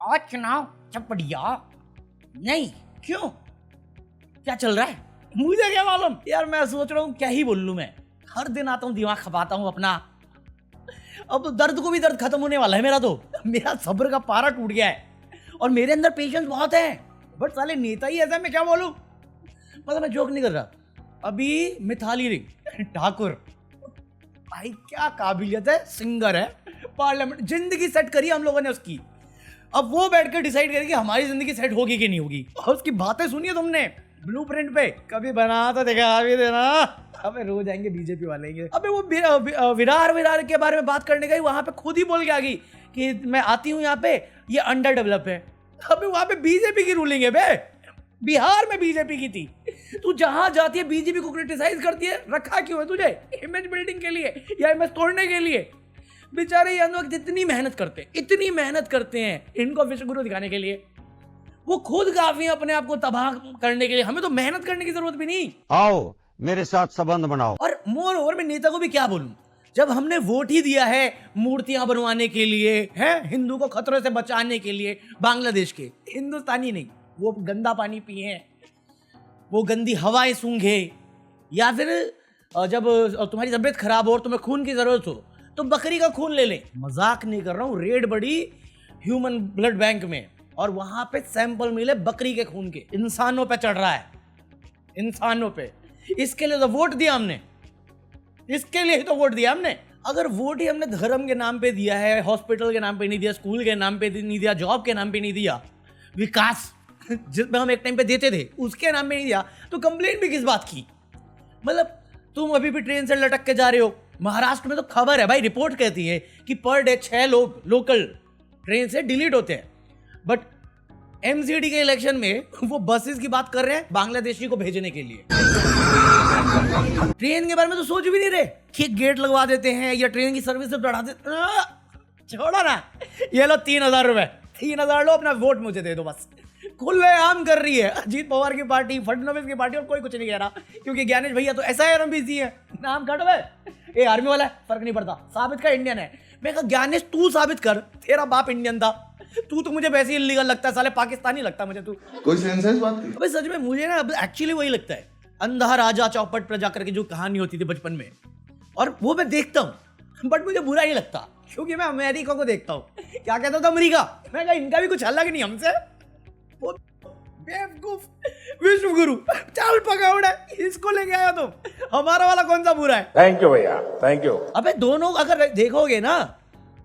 आज चुनाव सब बढ़िया नहीं, क्यों, क्या चल रहा है मुझे क्या मालूम यार। मैं सोच रहा हूँ क्या ही बोल लूं, मैं हर दिन आता हूँ दिमाग खपाता हूँ अपना। अब तो दर्द को भी दर्द खत्म होने वाला है मेरा, तो मेरा सब्र का पारा टूट गया है और मेरे अंदर पेशेंस बहुत है, बट साले नेता ही ऐसा है, मैं क्या बोलूं। मतलब मैं जोक नहीं कर रहा। अभी मिताली रिंग ठाकुर भाई क्या काबिलियत है, सिंगर है, पार्लियामेंट, जिंदगी सेट करी हम लोगों ने उसकी। अब वो बैठ कर डिसाइड करे कि हमारी जिंदगी सेट होगी कि नहीं होगी। और उसकी बातें सुनिए तुमने ब्लूप्रिंट पे, कभी बना तो देखा भी देना। अबे रोज आएंगे बीजेपी वाले के। अबे वो विरार के बारे में बात करने गई, वहां पे खुद ही बोल के आ गई कि मैं आती हूँ यहाँ पे, ये अंडर डेवलप है। अबे वहां पे बीजेपी की रूलिंग है बे, बिहार में बीजेपी की थी। तू जहां जाती है बीजेपी को क्रिटिसाइज करती है, रखा क्यों है तुझे? इमेज बिल्डिंग के लिए या इमेज तोड़ने के लिए? बेचारे ये लोग इतनी मेहनत करते हैं इनको विश्वगुरु दिखाने के लिए। वो खुद काफी है अपने आप को तबाह करने के लिए, हमें तो मेहनत करने की जरूरत भी नहीं। आओ मेरे साथ संबंध बनाओ। और मोर ओवर मैं नेता को भी क्या बोलूं, जब हमने वोट ही दिया है मूर्तियां बनवाने के लिए, है हिंदू को खतरे से बचाने के लिए, बांग्लादेश के, हिंदुस्तानी नहीं, वो गंदा पानी पिए, वो गंदी हवाएं सूंघे, या फिर जब तुम्हारी तबीयत खराब हो और तुम्हें खून की जरूरत हो तो बकरी का खून ले ले। मजाक नहीं कर रहा हूँ, रेड बड़ी ह्यूमन ब्लड बैंक में और वहां पे सैंपल मिले बकरी के खून के, इंसानों पे चढ़ रहा है, इंसानों पे। इसके लिए तो वोट दिया हमने, इसके लिए तो वोट दिया हमने। अगर वोट ही हमने धर्म के नाम पे दिया है, हॉस्पिटल के नाम पे नहीं दिया, स्कूल के नाम पे नहीं दिया, जॉब के नाम पे नहीं दिया, विकास जिसमें हम एक टाइम पे देते थे उसके नाम पे नहीं दिया, तो कंप्लेंट भी किस बात की? मतलब तुम अभी भी ट्रेन से लटक के जा रहे हो। महाराष्ट्र में तो खबर है भाई, रिपोर्ट कहती है कि पर डे 6 लोग लोकल ट्रेन से डिलीट होते हैं। बट एमसीडी के इलेक्शन में वो बसेस की बात कर रहे हैं बांग्लादेशी को भेजने के लिए। ट्रेन के बारे में तो सोच भी नहीं रहे कि गेट लगवा देते हैं या ट्रेन की सर्विस से बढ़ा देते। छोड़ो ना, ये लो 3000 रुपए, 3000 लो, अपना वोट मुझे दे दो बस। खुलेआम कर रही है अजीत पवार की पार्टी, फडणवीस की पार्टी, और कोई कुछ नहीं कह रहा क्योंकि ज्ञानेश भैया तो ऐसा है बिजी है। नाम काटो भाई, ये आर्मी वाला है, फर्क नहीं पड़ता, साबित कर इंडियन है। मैं कहा ज्ञानेश तू साबित कर, तेरा बाप इंडियन था, तू तो मुझे वैसे ही इल्लीगल लगता है, साले पाकिस्तानी लगता मुझे तू। कोई सेंस है इस बात की? अबे सच में मुझे ना एक्चुअली वही लगता है, अंधा राजा चौपट पर जाकर के जो कहानी होती थी बचपन में, और वो मैं देखता हूँ बट मुझे बुरा नहीं लगता क्योंकि मैं अमेरिका को देखता हूँ। क्या कहता था अमेरिका, मैं कहा इनका भी कुछ अलग नहीं हमसे। बेवकूफ विश्वगुरु, चल पकौड़ा, इसको लेके आया तुम, हमारा वाला कौन सा बुरा है? थैंक यू भैया, थैंक यू। अबे दोनों अगर देखोगे ना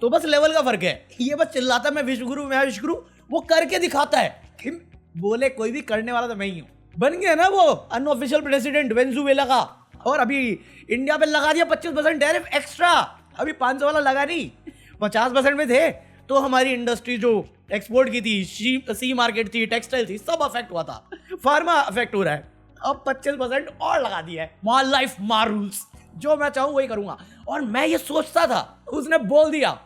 तो बस लेवल का फर्क है। ये बस चिल्लाता मैं विश्वगुरु, मैं विश्वगुरु, वो करके दिखाता है कि बोले कोई भी, करने वाला तो मैं ही हूं। बन गया ना वो अनऑफिशियल प्रेसिडेंट वेनेजुएला का, और अभी इंडिया पे लगा दिया 25% टैरिफ एक्स्ट्रा। अभी 500 वाला लगा नहीं, 50% में थे तो हमारी इंडस्ट्री जो एक्सपोर्ट की थी, सी मार्केट थी, टेक्सटाइल थी, सब अफेक्ट हुआ था। फार्मा अफेक्ट हो रहा है, अब 25% और लगा दिया है। मार लाइफ मार रूल्स, जो मैं चाहूं वही करूंगा। और मैं ये सोचता था, उसने बोल दिया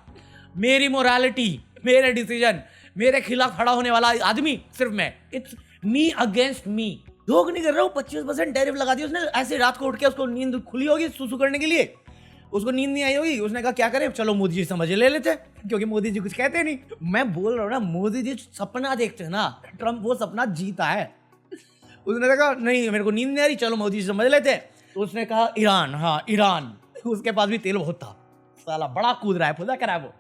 मेरी मोरालिटी, मेरे डिसीजन, मेरे खिलाफ खड़ा होने वाला आदमी सिर्फ मैं, it's me against me. Joke नहीं कर रहा हूँ, 25% टैरिफ लगा दिया उसने। ऐसे रात को उठ के, उसको नींद खुली होगी सुसु करने के लिए, उसको नींद नहीं आई होगी, उसने कहा क्या करें, चलो मोदी जी समझ ले लेते हैं, क्योंकि मोदी जी कुछ कहते नहीं। मैं बोल रहा हूँ ना, मोदी जी सपना देखते हैं ना, ट्रम्प वो सपना जीता है। उसने कहा नहीं मेरे को नींद नहीं आ रही, चलो मोदी जी समझ लेते हैं। तो उसने कहा ईरान, हाँ ईरान, उसके पास भी तेल बहुत था, साला बड़ा कूद रहा है, खुदा करा है वो।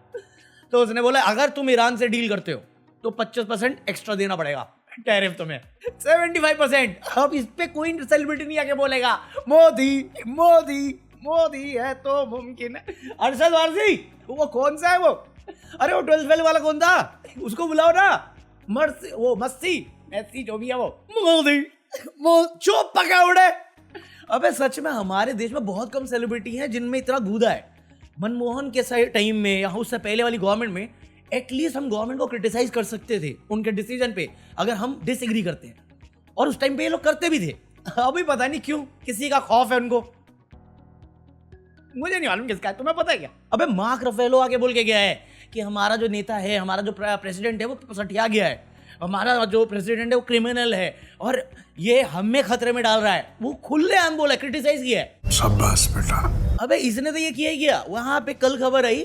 तो उसने बोला अगर तुम ईरान से डील करते हो तो 25% एक्स्ट्रा देना पड़ेगा टैरिफ तुम्हें, 75%। अब इस पे कोई सेलिब्रिटी नहीं आके बोलेगा मोदी मोदी मोदी है तो मुमकिन है। अरशद वारसी, वो कौन सा है वो? अरे वो 12th फेल वाला कौन था, उसको बुलाओ ना। मर्सी, वो मस्सी जो भी है वो, मोदी चुप पकौड़े। अबे सच में हमारे देश में बहुत कम सेलिब्रिटी हैं जिनमें इतना गूदा है। मनमोहन के टाइम में या उससे पहले वाली गवर्नमेंट में एटलीस्ट हम गवर्नमेंट को क्रिटिसाइज कर सकते थे उनके डिसीजन पे, अगर हम डिसएग्री करते हैं, और उस टाइम पे ये लोग करते भी थे। अभी पता नहीं क्यों किसी का खौफ है उनको, मुझे नहीं मालूम किसका है, तुम्हें पता है क्या? अबे मार्क रफेलो आके बोल के गया है कि हमारा जो नेता है, हमारा जो प्रेसिडेंट है वो सटिया गया है, हमारा जो प्रेसिडेंट है वो क्रिमिनल है और ये हमें खतरे में डाल रहा है। वो खुलेआम बोला, क्रिटिसाइज किया है। शाबाश बेटा। अबे इसने तो ये किया ही किया। वहां पे कल खबर आई,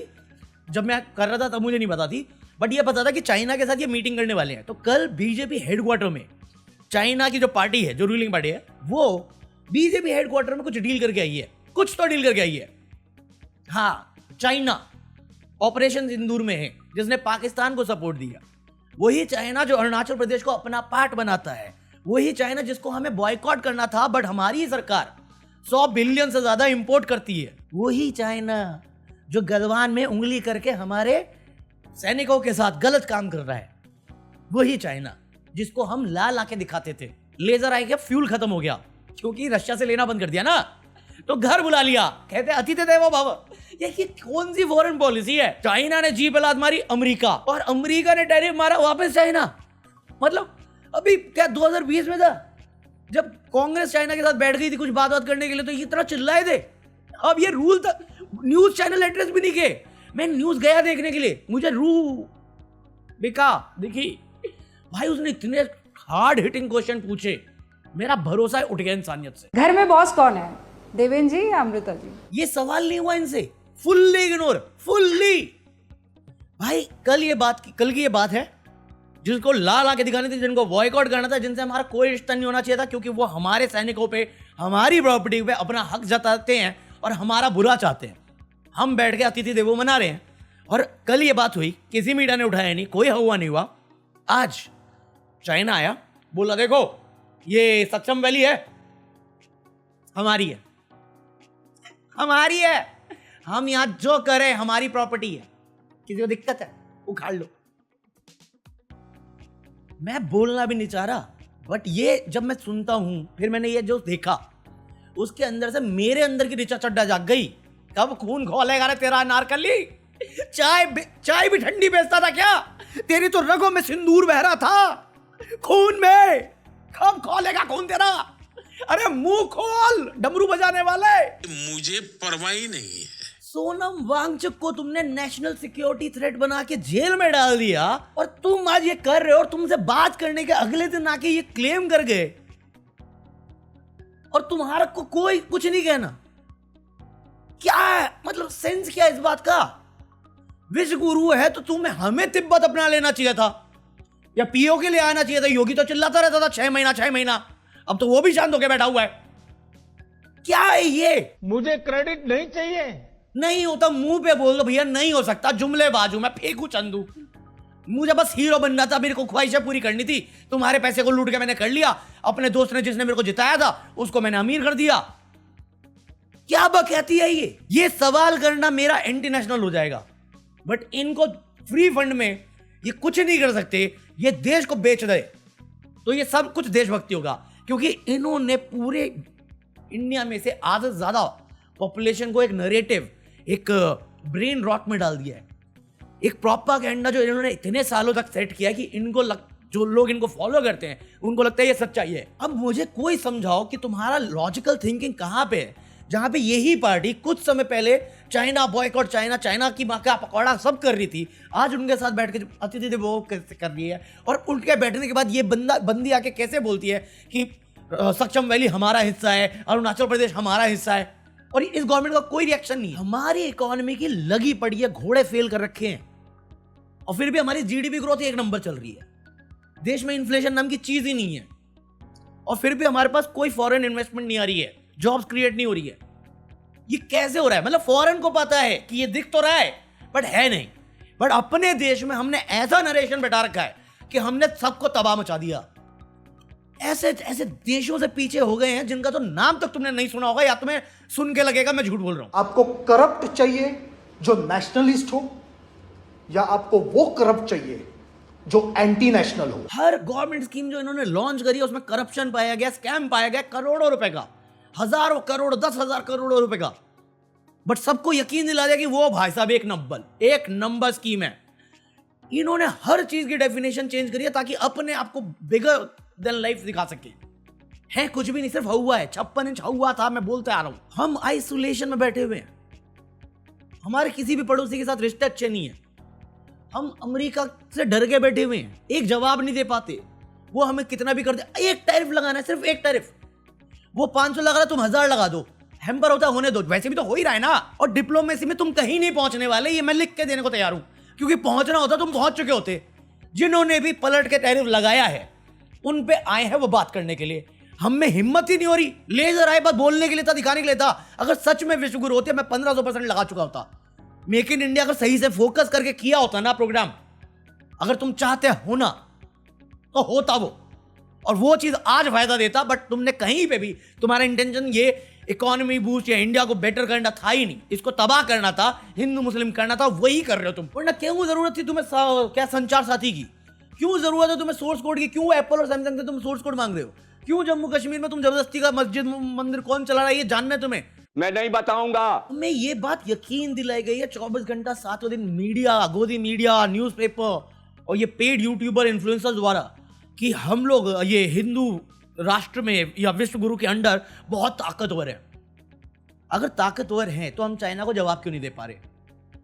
जब मैं कर रहा था तब मुझे नहीं पता थी, बट ये पता था कि चाइना के साथ ये मीटिंग करने वाले हैं। तो कल बीजेपी हेडक्वार्टर में चाइना की जो पार्टी है, जो रूलिंग पार्टी है, वो बीजेपी हेडक्वार्टर में कुछ डील करके आई है, कुछ तो डील करके आई है। हाँ, चाइना ऑपरेशन सिंदूर में है, जिसने पाकिस्तान को सपोर्ट दिया। वही चाइना जो अरुणाचल प्रदेश को अपना पार्ट बनाता है, वही चाइना जिसको हमें बॉयकॉट करना था, बट हमारी सरकार 100 बिलियन से ज्यादा इंपोर्ट करती है। वही चाइना जो गलवान में उंगली करके हमारे सैनिकों के साथ गलत काम कर रहा है। वही चाइना जिसको हम ला ला के दिखाते थे। लेजर आई के फ्यूल खत्म हो गया क्योंकि रशिया से लेना बंद कर दिया ना, तो घर बुला लिया, कहते अतिथि देवो भव। ये कौन सी फॉरेन पॉलिसी है? चाइना ने जी लात मारी अमेरिका, और अमेरिका ने टैरिफ मारा वापस चाइना। मतलब अभी क्या 2020 में था जब कांग्रेस चाइना के साथ बैठ गई थी कुछ बात करने के लिए, तो ये इतना चिल्लाए थे। अब ये रूल तक न्यूज चैनल एड्रेस भी नहीं किए। मैं न्यूज गया देखने के लिए, मुझे बिका दिखी भाई, उसने इतने हार्ड हिटिंग क्वेश्चन पूछे, मेरा भरोसा उठ गया इंसानियत से। घर में बॉस कौन है, देवेंद्र जी या अमृता जी? ये सवाल नहीं हुआ इनसे, फुल्ली इग्नोर, फुल्ली। भाई कल की ये बात है जिसको ला ला के दिखानी थी, जिनको बॉयकॉट करना था, जिनसे हमारा कोई रिश्ता नहीं होना चाहिए था, क्योंकि वो हमारे सैनिकों पे, हमारी प्रॉपर्टी पे अपना हक जताते हैं और हमारा बुरा चाहते हैं। हम बैठ के अतिथि देवो मना रहे हैं, और कल ये बात हुई, किसी मीडिया ने उठाया नहीं, कोई हवा नहीं हुआ। आज चाइना आया, बोला देखो ये सक्षम वैली है, हमारी है, हमारी है, हम यहां जो करें हमारी प्रॉपर्टी है, किसी को दिक्कत है उखाड़ लो। मैं बोलना भी नहीं चाह रहा, बट ये जब मैं सुनता हूं, फिर मैंने ये जो देखा, उसके अंदर से मेरे अंदर की ऋचा चड्डा जाग गई। कब खून खोलेगा रे तेरा नारकली? चाय भी ठंडी बेचता था क्या? तेरी तो रगों में सिंदूर बह रहा था, खून में। कब खोलेगा खून तेरा? अरे मुंह खोल, डमरू बजाने वाले। मुझे परवाह ही नहीं है। सोनम वांगचुक को तुमने नेशनल सिक्योरिटी थ्रेट बना के जेल में डाल दिया, और तुम आज ये कर रहे हो, और तुमसे बात करने के अगले दिन आके ये क्लेम कर गए, और तुम्हारा को कोई कुछ नहीं कहना। क्या है मतलब, सेंस क्या है इस बात का? विश्व गुरु है तो तुम्हें हमें तिब्बत अपना लेना चाहिए था, या पीओ के लिए आना चाहिए था। योगी तो चिल्लाता रहता था 6 महीना, अब तो वो भी शांत होकर बैठा हुआ है। क्या है ये? मुझे क्रेडिट नहीं चाहिए। नहीं होता मुंह पे बोल दो भैया, नहीं हो सकता, जुमले बाजू मैं फेंकू चंदू। मुझे बस हीरो बनना था, मेरे को ख्वाहिशें पूरी करनी थी। तुम्हारे पैसे को लूट के मैंने कर लिया, अपने दोस्त ने जिसने मेरे को जिताया था उसको मैंने अमीर कर दिया। क्या बकैती है ये सवाल करना मेरा एंटी नेशनल हो जाएगा। बट इनको फ्री फंड में ये कुछ नहीं कर सकते, ये देश को बेच दे तो ये सब कुछ देशभक्ति होगा, क्योंकि इन्होंने पूरे इंडिया में से आधे से ज्यादा पॉपुलेशन को एक नरेटिव, एक ब्रेन रॉट में डाल दिया है। एक प्रोपेगेंडा जो इन्होंने इतने सालों तक सेट किया कि इनको जो लोग इनको फॉलो करते हैं उनको लगता है ये सच्चाई है। अब मुझे कोई समझाओ कि तुम्हारा लॉजिकल थिंकिंग कहां पे है, जहां पे यही पार्टी कुछ समय पहले चाइना बॉयकॉट, चाइना की मां का पकौड़ा सब कर रही थी, आज उनके साथ बैठ के अतिथि देवो कैसे कर रही है, और उनके बैठने के बाद ये बंदी आके कैसे बोलती है कि सक्षम वैली हमारा हिस्सा है, अरुणाचल प्रदेश हमारा हिस्सा है, और इस गवर्नमेंट का कोई रिएक्शन नहीं। हमारी इकोनॉमी की लगी पड़ी है, घोड़े फेल कर रखे हैं, और फिर भी हमारी जीडीपी ग्रोथ 1 नंबर चल रही है। देश में इन्फ्लेशन नाम की चीज ही नहीं है, और फिर भी हमारे पास कोई फॉरेन इन्वेस्टमेंट नहीं आ रही है, जॉब्स क्रिएट नहीं हो रही है। ये कैसे हो रहा है? मतलब फॉरेन को पता है कि ये दिख तो रहा है बट है नहीं, बट अपने देश में हमने ऐसा नरेशन बैठा रखा है कि हमने सबको तबाह मचा दिया। ऐसे ऐसे देशों से पीछे हो गए हैं जिनका तो नाम तक तुमने नहीं सुना होगा, या तुम्हें सुन के लगेगा मैं झूठ बोल रहा हूं। आपको करप्ट चाहिए जो नेशनलिस्ट हो, या आपको वो करप्ट चाहिए जो एंटी नेशनल हो? हर गवर्नमेंट स्कीम जो इन्होंने लॉन्च करी है उसमें करप्शन पाया गया, स्कैम पाया गया, करोड़ों रुपए का, हजारों करोड़, 10,000 करोड़ रुपए का, बट सबको यकीन दिला दिया कि वो भाई साहब एक नंबर स्कीम है। इन्होंने हर चीज की डेफिनेशन चेंज करी है ताकि अपने आप को बिगर देन लाइफ दिखा सके। है कुछ भी नहीं, सिर्फ हुआ है, 56 इंच हुआ था, मैं बोलते आ रहा हूं। हम आइसोलेशन में बैठे हुए हैं, हमारे किसी भी पड़ोसी के साथ रिश्ते अच्छे नहीं है, हम अमेरिका से डर के बैठे हुए हैं, एक जवाब नहीं दे पाते, वो हमें कितना भी कर दे। एक टैरिफ लगाना है, सिर्फ एक टैरिफ, वो 500 लगा रहा, तुम 1000 लगा दो, हैम्पर होता होने दो, वैसे भी तो हो ही रहा है ना। और डिप्लोमेसी में तुम कहीं नहीं पहुंचने वाले, ये मैं लिख के देने को तैयार हूं, क्योंकि पहुंचना होता तुम पहुंच चुके होते। जिन्होंने भी पलट के टैरिफ लगाया है उन पे आए हैं वो बात करने के लिए। हम में हिम्मत ही नहीं हो रही। लेजर आए बात बोलने के लिए था, दिखाने के लिए था। अगर सच में विश्वगुरु होते मैं 1500% लगा चुका होता। मेक इन इंडिया अगर सही से फोकस करके किया होता ना प्रोग्राम, अगर तुम चाहते हो ना तो होता वो, और वो चीज आज फायदा देता। बट तुमने कहीं पे भी, तुम्हारा इंटेंशन ये इकोनॉमी बूस्ट या इंडिया को बेटर करना था ही नहीं, इसको तबाह करना था, हिंदू मुस्लिम करना था, वही कर रहे हो तुम। वरना क्यों जरूरत थी तुम्हें क्या संचार साथी की? क्यों जरूरत है तुम्हें सोर्स कोड की? क्यों एप्पल और सैमसंग से तुम सोर्स कोड मांग रहे हो? क्यों जम्मू कश्मीर में तुम जबरदस्ती का मस्जिद मंदिर कौन चला रहा है ये जानना है तुम्हें? मैं नहीं बताऊंगा। हमें ये बात यकीन दिलाई गई है 24 घंटा 7 दिन मीडिया, गोदी मीडिया, न्यूज़पेपर और ये पेड यूट्यूबर इन्फ्लुएंसर्स द्वारा कि हम लोग ये हिंदू राष्ट्र में या विश्व गुरु के अंडर बहुत ताकतवर है। अगर ताकतवर हैं तो हम चाइना को जवाब क्यों नहीं दे पा रहे?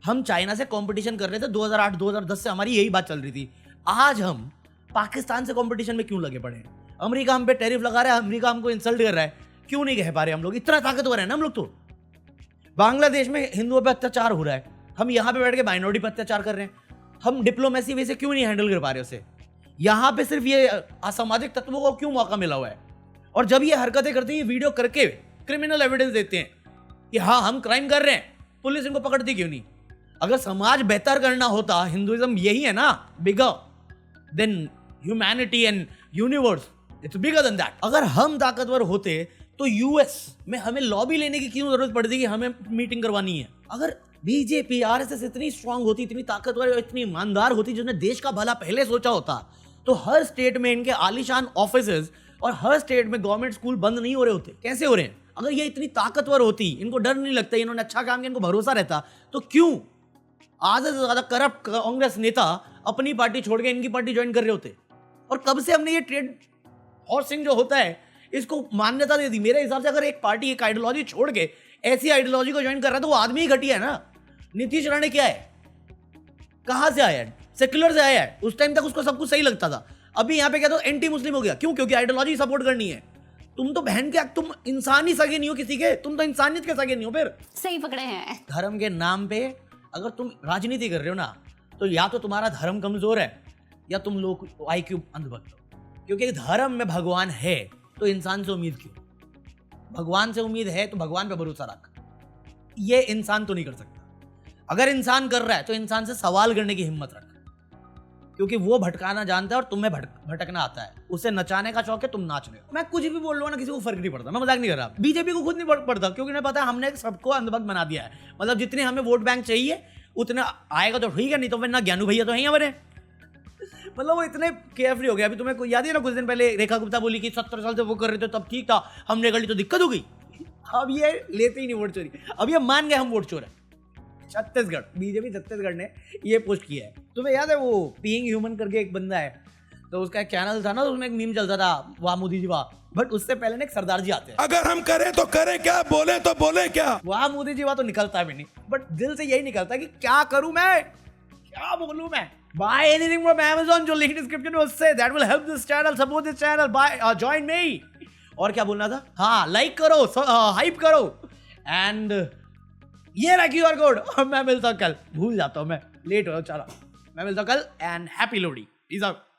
हम चाइना से कंपटीशन कर रहे थे 2008-2010 से, हमारी यही बात चल रही थी। आज हम पाकिस्तान से कंपटीशन में क्यों लगे पड़े हैं? अमेरिका हम पे टैरिफ लगा रहा है, अमेरिका हमको इंसल्ट कर रहा है, क्यों नहीं कह पा रहे हम लोग? इतना ताकतवर है ना हम लोग। तो बांग्लादेश में हिंदुओं पे अत्याचार हो रहा है, हम यहाँ पे बैठ के माइनॉरिटी पे अत्याचार कर रहे हैं। हम डिप्लोमेसी वैसे क्यों नहीं हैंडल कर पा रहे उसे? यहाँ पे सिर्फ ये असामाजिक तत्वों को क्यों मौका मिला हुआ है? और जब ये हरकतें करते हैं, ये वीडियो करके क्रिमिनल एविडेंस देते हैं कि हाँ हम क्राइम कर रहे हैं, पुलिस इनको पकड़ती क्यों नहीं? अगर समाज बेहतर करना होता, हिंदुइज्म यही है ना, bigger than humanity and universe, it's bigger than that. अगर हम ताकतवर होते तो यूएस में हमें लॉबी लेने की क्यों जरूरत पड़ती कि हमें मीटिंग करवानी है? अगर बीजेपी आरएसएस इतनी स्ट्रांग होती, इतनी ताकतवर और इतनी ईमानदार होती, जिसने देश का भला पहले सोचा होता, तो हर स्टेट में इनके आलीशान ऑफिसेज और हर स्टेट में गवर्नमेंट स्कूल बंद नहीं हो रहे होते। कैसे हो रहे हैं? अगर ये इतनी ताकतवर होती, इनको डर नहीं लगता, इन्होंने अच्छा काम किया, इनको भरोसा रहता, तो क्यों आधे से ज्यादा करप्ट कांग्रेस नेता अपनी पार्टी छोड़ के इनकी पार्टी ज्वाइन कर रहे होते? और कब से हमने ये ट्रेड हॉर्सिंग जो होता है इसको मान्यता दे दी? मेरे हिसाब से अगर एक पार्टी एक आइडियोलॉजी छोड़ के ऐसी आइडियोलॉजी को ज्वाइन कर रहा है तो वो आदमी ही घटिया है ना। नीतीश राणे क्या है? कहां से आया है? सेक्युलर से आया है। उस टाइम तक उसको सब कुछ सही लगता था, अभी यहाँ पे क्या तो एंटी मुस्लिम हो गया। क्यों? क्योंकि आइडियोलॉजी सपोर्ट करनी है। तुम तो बहन के, तुम इंसान ही सगे नहीं हो किसी के, तुम तो इंसानियत के सगे नहीं हो। फिर सही पकड़े हैं। धर्म के नाम पे अगर तुम राजनीति कर रहे हो ना, तो या तो तुम्हारा धर्म कमजोर है या तुम लोग IQ अंधभक्त हो। क्योंकि धर्म में भगवान है तो इंसान से उम्मीद क्यों? भगवान से उम्मीद है तो भगवान पे भरोसा रख। ये इंसान तो नहीं कर सकता। अगर इंसान कर रहा है तो इंसान से सवाल करने की हिम्मत रख, क्योंकि वो भटकाना जानता है और तुम्हें भटकना आता है। उसे नचाने का शौक है, तुम नाच रहे हो। मैं कुछ भी बोल रहा हूँ ना, किसी को फर्क नहीं पड़ता, मैं मजाक नहीं कर रहा। बीजेपी को खुद नहीं पड़ता, क्योंकि उन्हें पता है हमने सबको अंधभक्त बना दिया है। मतलब जितने हमें वोट बैंक चाहिए उतना आएगा तो ठीक है, नहीं तो फिर ना ज्ञानू भैया तो है हमारे। मतलब वो इतने केयरफ्री हो गया। अभी तुम्हें कोई याद है ना, कुछ दिन पहले रेखा गुप्ता बोली कि 70 साल से वो कर रहे थे तब ठीक था, हमने कर ली तो दिक्कत हो गई। अब ये लेते ही नहीं वोट चोरी। अब ये मान गए हम वोट चोर है। छत्तीसगढ़, बीजेपी छत्तीसगढ़ ने ये पोस्ट किया है। तुम्हें याद है वो बीइंग ह्यूमन करके एक बंदा है, तो उसका एक चैनल था ना, उसमें एक मीम चलता था, वाह मोदी जी वाह। बट उससे पहले ना एक सरदार जी आते हैं, अगर हम करें तो करें क्या, बोले तो बोले क्या। वाह मोदी जी वाह तो निकलता भी नहीं, बट दिल से यही निकलता है कि क्या करूं मैं, क्या बोलूं मैं। Buy anything from Amazon, जो लिंक डिस्क्रिप्शन में उससे, that will help this channel, support this channel, buy, join me। और क्या बोलना था? हाँ, लाइक करो, हाइप करो, एंड ये रहा QR कोड। और मैं मिलता हूँ कल, भूल जाता हूँ मैं, लेट हो रहा हूँ, चलो मैं मिलता हूँ कल, and happy Lohri. Peace out.